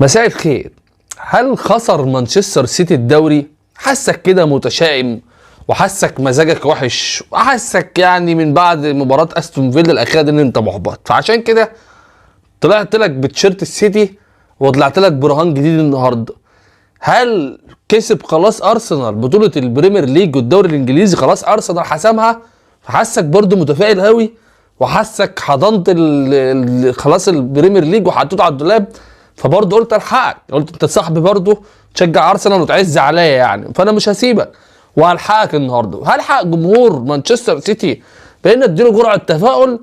مساء الخير. هل خسر مانشستر سيتي الدوري؟ حسك كده متشائم وحسك مزاجك وحش وحسك يعني من بعد مباراة استون فيلا الاخيرة دي ان انت محبط، فعشان كده طلعت لك بتيشيرت السيتي وطلعت لك برهان جديد النهارده. هل كسب خلاص ارسنال بطولة البريمير ليج والدوري الانجليزي؟ خلاص ارسنال حسمها، فحسك برضو متفائل قوي وحسك حضنت خلاص البريمير ليج وحطيته على الدولاب، فبرضه قلت الحقك، قلت انت صاحبي برضه تشجع ارسنال وتعز عليا يعني، فانا مش هسيبك وهلحقك النهارده. هلحق جمهور مانشستر سيتي بان اديله جرعه تفاؤل،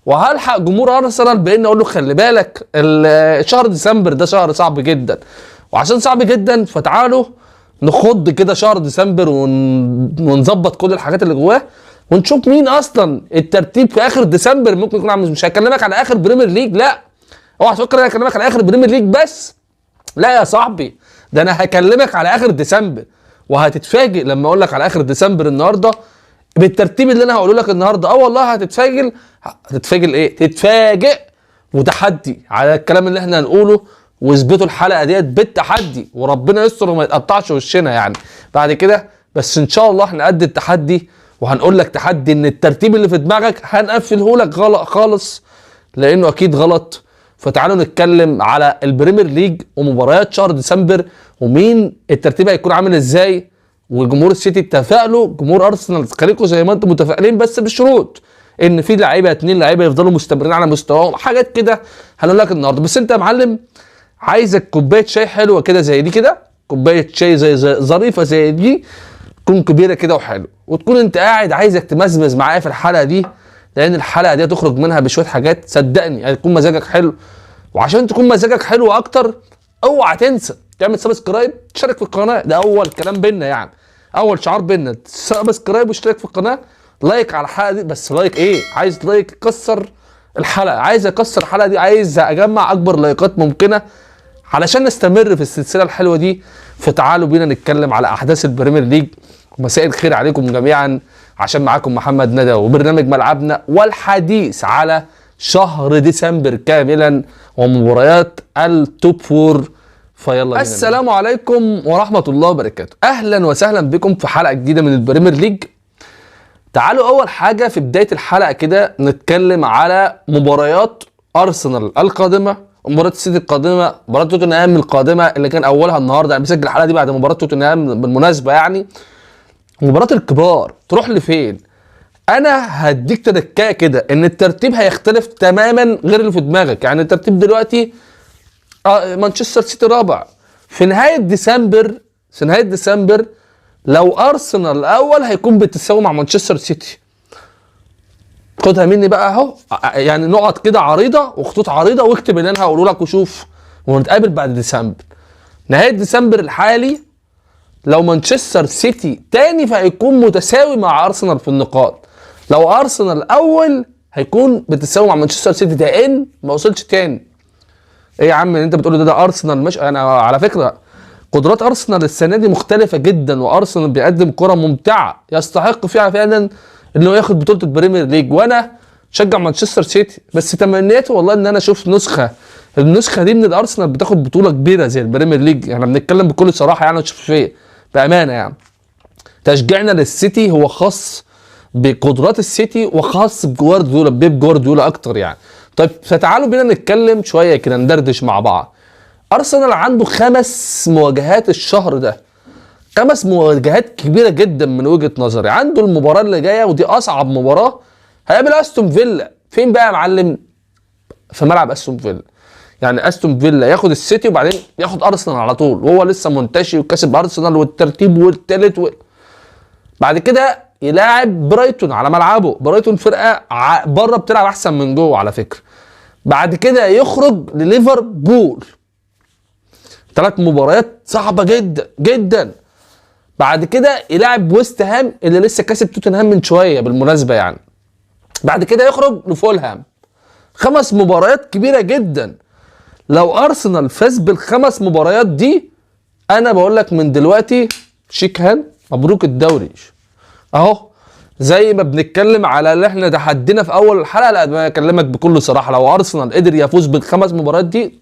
وهلحق جمهور ارسنال بان اقول له خلي بالك شهر ديسمبر ده شهر صعب جدا، وعشان صعب جدا فتعالوا نخض كده شهر ديسمبر ونظبط كل الحاجات اللي جواه ونشوف مين اصلا الترتيب في اخر ديسمبر. ممكن يكون مش هكلمك على اخر بريمير ليج، لا اوعى تفكر انا هكلمك على اخر بريمير ليج بس، لا يا صاحبي، ده انا هكلمك على اخر ديسمبر، وهتتفاجئ لما اقول لك على اخر ديسمبر النهارده بالترتيب اللي انا هقوله لك النهارده. والله هتتفاجئ. هتتفاجئ ايه؟ تتفاجئ وتحدي على الكلام اللي احنا هنقوله، واثبتوا الحلقه ديت بالتحدي وربنا يستر وما يتقطعش وشنا يعني بعد كده. بس ان شاء الله احنا قد التحدي، وهنقول لك تحدي ان الترتيب اللي في دماغك هنقفله لك غلط خالص لانه اكيد غلط. فتعالوا نتكلم على البريمير ليج ومباريات شهر ديسمبر ومين الترتيب هيكون عامل ازاي. وجمهور السيتي تفائلوا، جمهور ارسنال خليكم زي ما انتم متفائلين بس بشروط ان في لعيبه 2 لعيبه يفضلوا مستمرين على مستواهم، حاجات كده هنقول لك النهارده. بس انت يا معلم عايزك كوبايه شاي حلوه كده زي دي كده، كوبايه شاي زي ظريفه زي دي، تكون كبيره كده وحلو، وتكون انت قاعد عايزك تمزمز معايا في الحلقه دي، لان الحلقه دي هتخرج منها بشويه حاجات صدقني هتكون مزاجك حلو. وعشان تكون مزاجك حلو اكتر اوعى تنسى تعمل سبسكرايب، تشترك في القناه، ده اول كلام بينا يعني، اول شعار بينا، سبسكرايب واشترك في القناه، لايك على الحلقه دي. بس لايك ايه؟ عايز لايك يكسر الحلقه، عايز اكسر الحلقه دي، عايز اجمع اكبر لايكات ممكنه علشان نستمر في السلسله الحلوه دي. فتعالوا بينا نتكلم على احداث البريمير ليج. ومساء الخير عليكم جميعا، عشان معاكم محمد ندى وبرنامج ملعبنا والحديث على شهر ديسمبر كاملا ومباريات التوب فور. فيلا بينا. السلام عليكم ورحمة الله وبركاته، اهلا وسهلا بكم في حلقة جديدة من البريمير ليج. تعالوا اول حاجة في بداية الحلقة كده نتكلم على مباريات ارسنال القادمة ومباراة السيتي القادمة، مباراة توتنهام القادمة اللي كان اولها النهارده، انا بسجل الحلقة دي بعد مباراة توتنهام بالمناسبة يعني. مباراة الكبار تروح لفين؟ انا هديك تدكايه كده ان الترتيب هيختلف تماما غير اللي في دماغك. يعني الترتيب دلوقتي مانشستر سيتي رابع، في نهايه ديسمبر لو ارسنال الاول هيكون بالتساوي مع مانشستر سيتي. خدها مني بقى اهو، يعني نقط كده عريضه وخطوط عريضه واكتب اللي انا هقوله لك وشوف، ونتقابل بعد ديسمبر. نهايه ديسمبر الحالي لو مانشستر سيتي تاني فهيكون متساوي مع ارسنال في النقاط، لو ارسنال اول هيكون بتساوي مع مانشستر سيتي، ده ان ما وصلش تاني. ايه يا عم اللي انت بتقوله ده ارسنال مش انا على فكره قدرات ارسنال السنه دي مختلفه جدا، وارسنال بيقدم كره ممتعه يستحق فيها فعلا انه ياخد بطوله البريمير ليج، وانا شجع مانشستر سيتي، بس تمنيت والله ان انا اشوف النسخه دي من الارسنال بتاخد بطوله كبيره زي البريمير ليج. احنا بنتكلم بكل صراحه يعني وشفافيه بامانه يعني. تشجيعنا للسيتي هو خاص بقدرات السيتي وخاص بجوارديولا، بيب جوارديولا اكتر يعني. طيب فتعالوا بينا نتكلم شويه كده ندردش مع بعض. ارسنال عنده 5 مواجهات الشهر ده، 5 مواجهات كبيره جدا من وجهه نظري. عنده المباراه اللي جايه ودي اصعب مباراه، هيقابل استون فيلا. فين بقى يا معلم؟ في ملعب استون فيلا. يعني استون فيلا ياخد السيتي وبعدين ياخد ارسنال على طول، وهو لسه منتشي وكسب ارسنال والترتيب والثالث بعد كده يلاعب برايتون على ملعبه، برايتون فرقه بره بتلعب احسن من جوه على فكره. بعد كده يخرج لليفربول، 3 مباريات صعبه جدا جدا. بعد كده يلاعب ويست هام اللي لسه كسب توتنهام من شويه بالمناسبه يعني. بعد كده يخرج لفولهام. 5 مباريات كبيره جدا. لو ارسنال فاز بال5 مباريات دي انا بقول لك من دلوقتي شيك هاند، مبروك الدوري اهو. زي ما بنتكلم على اللي احنا تحدينا في اول الحلقه، لا بكلمك بكل صراحه، لو ارسنال قدر يفوز بال5 مباريات دي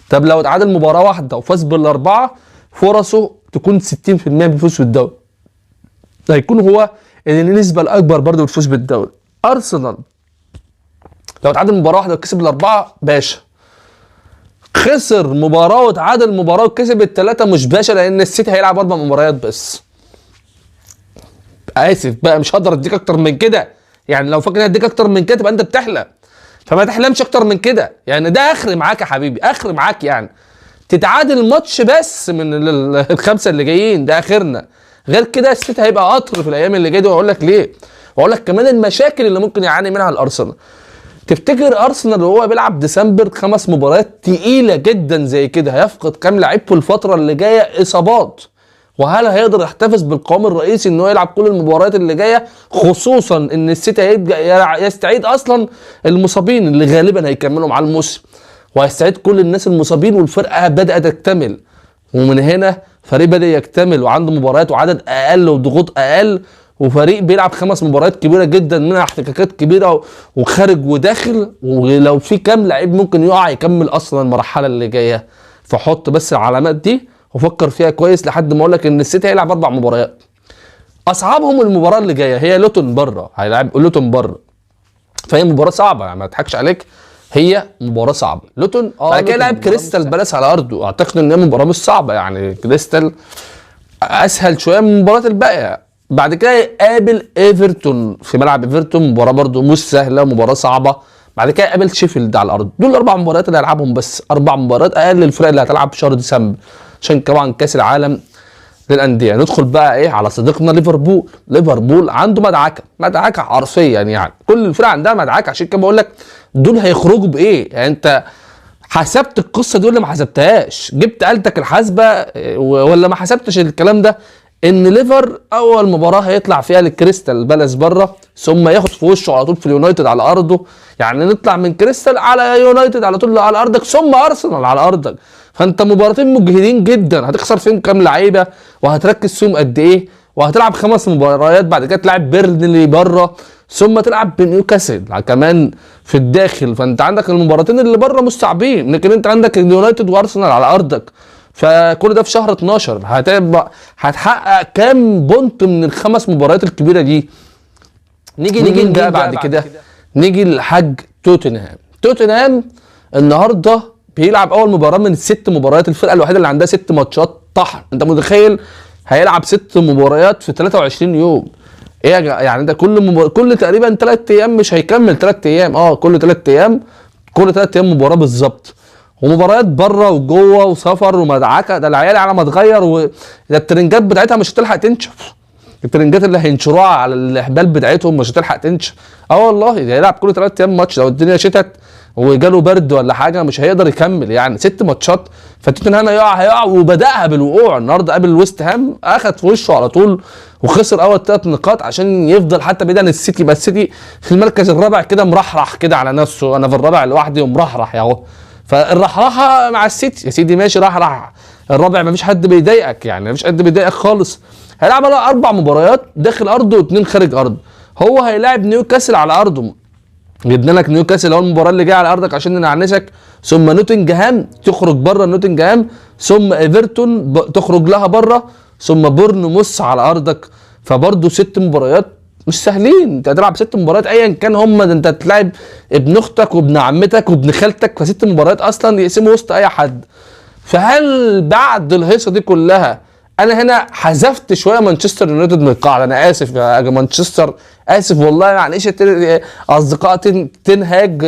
طب لو اتعادل مباراه واحده وفاز بالاربعه، فرصه تكون 60% بالفوز بالدوري. هيكون هو النسبه الاكبر برضه بالفوز بالدوري. ارسنال لو اتعادل مباراه واحده وكسب الاربعه باشا، خسر مباراه واتعادل مباراه وكسب الثلاثه مش باشا، لان السيتي هيلعب 4 مباريات بس. اسف بقى، مش هقدر اديك اكتر من كده. يعني لو فاكر اديك اكتر من كده تبقى انت بتحلم، فما تحلمش اكتر من كده. يعني ده اخر معاك يا حبيبي، اخر معاك يعني تتعادل ماتش بس من الخمسه اللي جايين، ده اخرنا. غير كده السيتي هيبقى قطر في الايام اللي جايه دي. واقول لك ليه، واقول لك كمان المشاكل اللي ممكن يعاني منها الارسنال. تفتكر ارسنال وهو بيلعب ديسمبر 5 مباريات تقيله جدا زي كده هيفقد كام لعيب في الفتره اللي جايه اصابات؟ وهل هيقدر يحتفظ بالقوام الرئيسي ان هو يلعب كل المباريات اللي جايه، خصوصا ان السيتي يستعيد اصلا المصابين اللي غالبا هيكملوا معاه الموسم، وهيستعيد كل الناس المصابين والفرقه بدات تكتمل. ومن هنا فريق بدا يكتمل وعنده مباريات وعدد اقل وضغوط اقل، وفريق بيلعب 5 مباريات كبيره جدا منها احتكاكات كبيره وخارج وداخل، ولو في كام لعيب ممكن يقع يكمل اصلا المرحله اللي جايه. فحط بس العلامات دي وفكر فيها كويس لحد ما اقول لك ان السيتي هيلعب 4 مباريات. اصعبهم المباراه اللي جايه هي لوتون بره، هيلعب لوتون بره، فهي مباراه صعبه يعني ما اضحكش عليك، هي مباراه صعبه. لوتون بعد كده لعب كريستال بالاس على ارضه، اعتقد ان هي مباراه مش صعبه يعني، كريستال اسهل شويه من المباريات الباقيه. بعد كده يقابل ايفرتون في ملعب ايفرتون، مباراه برده مش سهله، مباراه صعبه. بعد كده يقابل شيفيلد على الارض. دول ال4 مباريات اللي هيلعبهم، بس 4 مباريات اقل الفرق اللي هتلعب في شهر ديسمبر عشان طبعا كاس العالم للانديه. ندخل بقى ايه على صديقنا ليفربول. ليفربول عنده مدعكه حرفيا يعني، كل الفرق عندها مدعكه. عشان كده بقول لك دول هيخرجوا بايه يعني. انت حسبت القصه دي ولا ما حسبتهاش؟ جبت آلتك الحاسبه ولا ما حسبتش الكلام ده؟ ان ليفر اول مباراه هيطلع فيها للكريستال بالاس بره، ثم ياخد في وشه على طول في اليونايتد على ارضه. يعني نطلع من كريستال على يونايتد على طول على ارضك، ثم ارسنال على ارضك. فانت مباراتين مجهدين جدا، هتخسر فيهم كام لعيبه وهتركز فيهم قد ايه، وهتلعب 5 مباريات. بعد كده تلعب بيرنلي بره، ثم تلعب بنيوكاسل كمان في الداخل. فانت عندك المباراتين اللي بره مش صعبين، لكن انت عندك اليونايتد وارسنال على ارضك. فكل ده في شهر 12 هتحقق كام بونت من ال5 مباريات الكبيره دي؟ نيجي بقى بعد كده نيجي لحاج توتنهام النهارده بيلعب اول مباراه من ال6 مباريات، الفرقه الوحيده اللي عندها 6 ماتشات طحن. انت متخيل هيلعب 6 مباريات في 23 يوم؟ ايه يعني ده كل تقريبا 3 ايام، مش هيكمل 3 ايام، كل 3 ايام، كل 3 ايام مباراه بالظبط. ومباريات بره وجوه وسفر ومدعكه. ده العيال على ما تغير الترنجات بتاعتها مش هتلحق تنشف. الترنجات اللي هينشروها على الاحبال بتاعتهم مش هتلحق تنشف. والله ده هيلعب كل 3 ايام ماتش. لو الدنيا شتت وجاله برد ولا حاجه مش هيقدر يكمل يعني 6 ماتشات. فتوتنهام هيقع وبداها بالوقوع. النهارده قابل الويست هام، اخد في وشه على طول وخسر اول 3 نقاط عشان يفضل حتى بعيد عن السيتي. بس السيتي في المركز الرابع كده مرحرح كده على نفسه، انا في الرابع لوحدي ومرحرح اهو. فالرحرحه مع السيتي يا سيدي ماشي، رحرح الرابع مفيش حد بيضايقك يعني، مفيش حد بيضايقك خالص. هيلعب 4 مباريات داخل ارضه و2 خارج ارضه. هو هيلاعب نيوكاسل على ارضه، جبنا لك نيوكاسل اول المباراه اللي جايه على ارضك عشان نعنسك، ثم نوتنجهام تخرج بره نوتنجهام، ثم ايفرتون تخرج لها بره، ثم بورنموث على ارضك. فبرضه 6 مباريات مش سهلين. انت هتلعب 6 مباريات ايا كان هم، انت هتلاعب ابن اختك وابن عمتك وابن خالتك، ف6 مباريات اصلا يقسموا وسط اي حد. فهل بعد الهيصه دي كلها انا هنا حذفت شويه مانشستر يونايتد من القاعده؟ انا اسف يا مانشستر، اسف والله معلش. اصدقاء تنهاج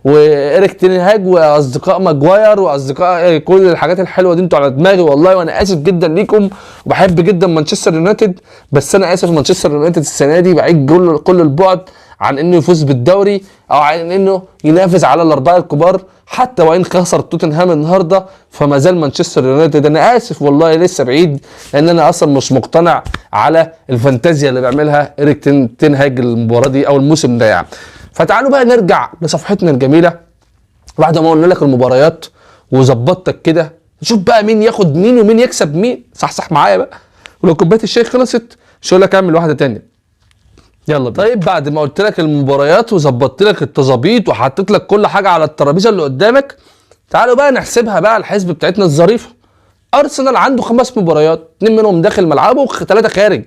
وإيريك تنهاج واصدقاء ماجواير واصدقاء كل الحاجات الحلوه دي انتوا على دماغي والله، وانا اسف جدا ليكم وبحب جدا مانشستر يونايتد. بس انا اسف مانشستر يونايتد السنه دي بعيد كل البعد عن انه يفوز بالدوري او عن انه ينافس على الاربعه الكبار. حتى وان خسر توتنهام النهارده فما زال مانشستر يونايتد، انا اسف والله لسه بعيد، لان انا اصلا مش مقتنع على الفانتازيا اللي بيعملها إيريك تنهاج المباراه دي او الموسم ده يعني. فتعالوا بقى نرجع لصفحتنا الجميله بعد ما قلنا لك المباريات وظبطتك كده. نشوف بقى مين ياخد مين ومين يكسب مين. صح معايا بقى، ولو كوبايه الشاي خلصت مش هقول لك اعمل واحده تانية. يلا بينا. طيب بعد ما قلت لك المباريات وظبطت لك التظابيط وحطيت لك كل حاجه على الترابيزه اللي قدامك، تعالوا بقى نحسبها بقى الحسب بتاعتنا الظريفه. ارسنال عنده 5 مباريات، 2 منهم داخل ملعبه و3 خارج،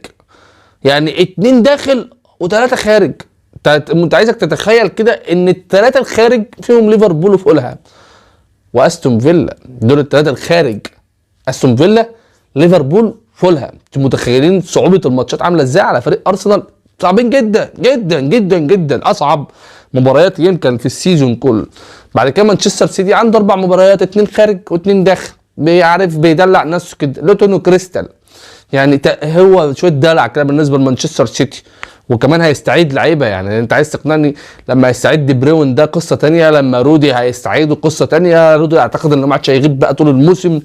يعني 2 داخل و3 خارج. انت عايزك تتخيل كده ان ال3 الخارج فيهم ليفربول وفولهام واستون فيلا، دول ال3 الخارج، استون فيلا ليفربول فولهام. انتوا متخيلين صعوبه الماتشات عامله ازاي على فريق ارسنال؟ صعبين جدا جدا جدا جدا، اصعب مباريات يمكن في السيزون كله. بعد كده مانشستر سيتي عنده 4 مباريات، 2 خارج و2 داخل، بيعرف بيدلع نفسه كده، لوتون وكريستال، يعني هو شويه دلع كده بالنسبه لمانشستر سيتي. وكمان هيستعيد لعيبه، يعني انت عايز تقنعني لما هيستعيد دي بروين ده قصه تانية، لما رودي هيستعيده قصه تانية. رودي اعتقد انه ما عادش هيغيب بقى طول الموسم،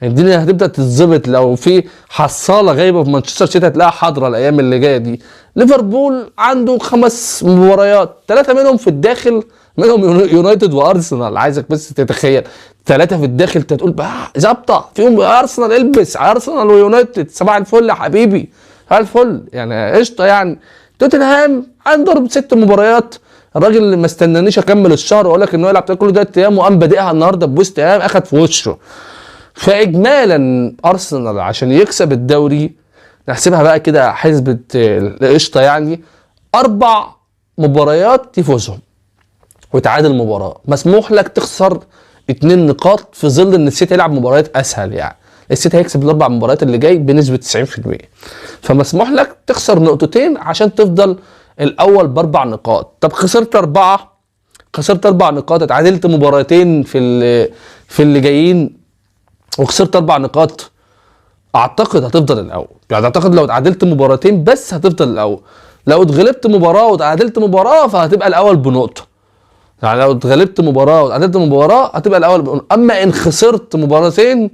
الدنيا هتبدا تتظبط. لو في حصاله غايبه في مانشستر سيتي هتلاقيها حاضره الايام اللي جايه دي. ليفربول عنده 5 مباريات، 3 منهم في الداخل، منهم يونايتد وارسنال. عايزك بس تتخيل 3 في الداخل، تقول بقى ظابطه فيهم ارسنال، البس ارسنال ويونايتد صباح الفل يا حبيبي، الفل يعني قشطه. يعني توتنهام عنده 6 مباريات، الراجل اللي ما استنانيش اكمل الشهر واقول لك انه يلعب كل ده ايام، وقام بادئها النهارده بوست هام اخد في وشه. فاجمالا ارسنال عشان يكسب الدوري، نحسبها بقى كده حسبة قشطه، يعني 4 مباريات يفوزهم وتعادل مباراه، مسموح لك تخسر 2 نقاط في ظل ان السيتي يلعب مباريات اسهل. يعني السيتي هيكسب ال4 مباريات اللي جاي بنسبه 90%، فمسموح لك تخسر 2 نقطتين عشان تفضل الاول ب4 نقاط. طب خسرت 4 نقاط، اتعادلت مباراتين في اللي جايين وخسرت 4 نقاط، اعتقد هتفضل الاول. يعني اعتقد لو اتعادلت مباراتين بس هتفضل الاول، لو اتغلبت مباراه واتعادلت مباراه فهتبقى الاول بنقطه. يعني لو اتغلبت مباراه واتعادلت مباراه هتبقى الاول بنقطه. اما ان خسرت مباراتين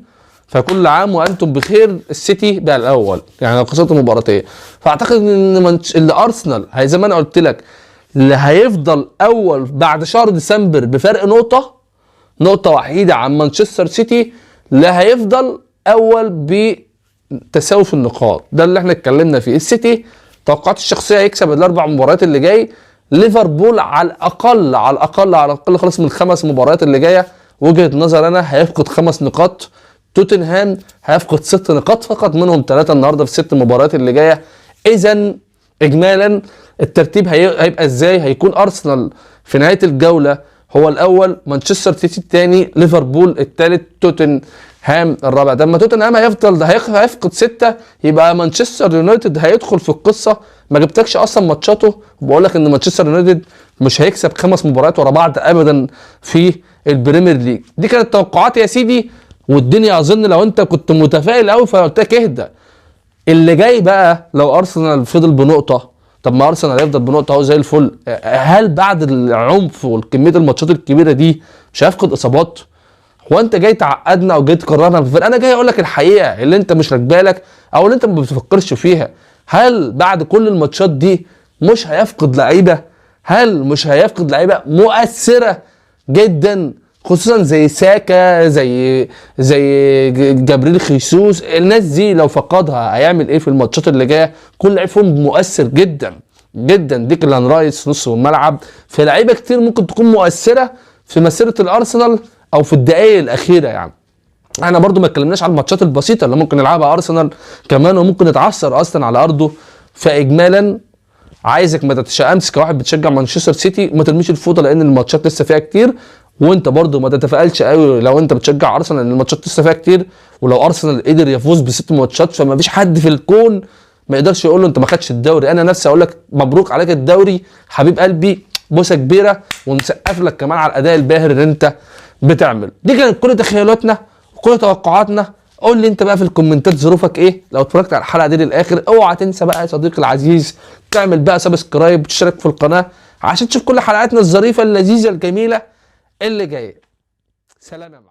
فكل عام وانتم بخير، السيتي بقى الاول. يعني لو خسرت مباراتين، فاعتقد ان اللي ارسنال زي ما انا قلت لك، اللي هيفضل اول بعد شهر ديسمبر بفرق نقطه وحيده عن مانشستر سيتي، لا هيفضل اول بتساوي في النقاط. ده اللي احنا اتكلمنا فيه. السيتي توقعاتي الشخصيه هيكسب ال4 مباريات اللي جاي. ليفربول على الاقل خلاص من ال5 مباريات اللي جايه، وجهه نظر انا هيفقد 5 نقاط. توتنهام هيفقد 6 نقاط فقط، منهم 3 النهارده في 6 مباريات اللي جايه. اذا اجمالا الترتيب هيبقى ازاي؟ هيكون ارسنال في نهايه الجوله هو الاول، مانشستر سيتي الثاني، ليفربول الثالث، توتنهام الرابع. ده لما توتنهام هيفقد 6، يبقى مانشستر يونايتد هيدخل في القصه. ما جبتكش اصلا ماتشاته، وبقول لك ان مانشستر يونايتد مش هيكسب 5 مباريات ورا بعض ابدا في البريمير ليج. دي كانت توقعاتي يا سيدي، والدنيا اظن لو انت كنت متفائل قوي فقلت لك اهدى. اللي جاي بقى لو ارسنال فضل بنقطه، طب ما ارسنال هيفضل بنقطه اهو زي الفل، هل بعد العنف والكميه الماتشات الكبيره دي مش هيفقد اصابات؟ هو انت جاي تعقدنا او جاي تكررنا في الفرق؟ انا جاي اقول لك الحقيقه اللي انت مش راكبالك او اللي انت ما بتفكرش فيها. هل بعد كل الماتشات دي مش هيفقد لعيبه؟ هل مش هيفقد لعيبه مؤثره جدا، خصوصا زي ساكا، زي جابريل خيسوس؟ الناس دي لو فقدها هيعمل ايه في الماتشات اللي جايه؟ كل لعيب فيهم مؤثر جدا جدا. ديكلان رايس نص الملعب، في لعيبه كتير ممكن تكون مؤثره في مسيره الارسنال او في الدقائق الاخيره. يعني احنا برضو ما اتكلمناش عن الماتشات البسيطه اللي ممكن يلعبها ارسنال كمان، وممكن يتعثر اصلا على ارضه. فاجمالا عايزك ما تتشائمش كواحد بتشجع مانشستر سيتي، ما ترميش الفوطه لان الماتشات لسه فيها كتير. وانت برضو ما تتفائلش قوي لو انت بتشجع ارسنال لان الماتشات لسه فيها كتير. ولو ارسنال قدر يفوز ب6 ماتشات فما فيش حد في الكون ما يقدرش يقول له انت ما خدتش الدوري. انا نفسي اقول لك مبروك عليك الدوري حبيب قلبي، بوسه كبيره، ونسقف لك كمان على الاداء الباهر اللي انت بتعمل. دي كانت كل تخيلاتنا وكل توقعاتنا. قول لي انت بقى في الكومنتات ظروفك ايه. لو اتفرجت على الحلقه دي للاخر اوعى تنسى بقى يا صديقي العزيز تعمل بقى سبسكرايب وتشترك في القناه عشان تشوف كل حلقاتنا الظريفه اللذيذه الجميله اللي جايه. سلام يا معلم.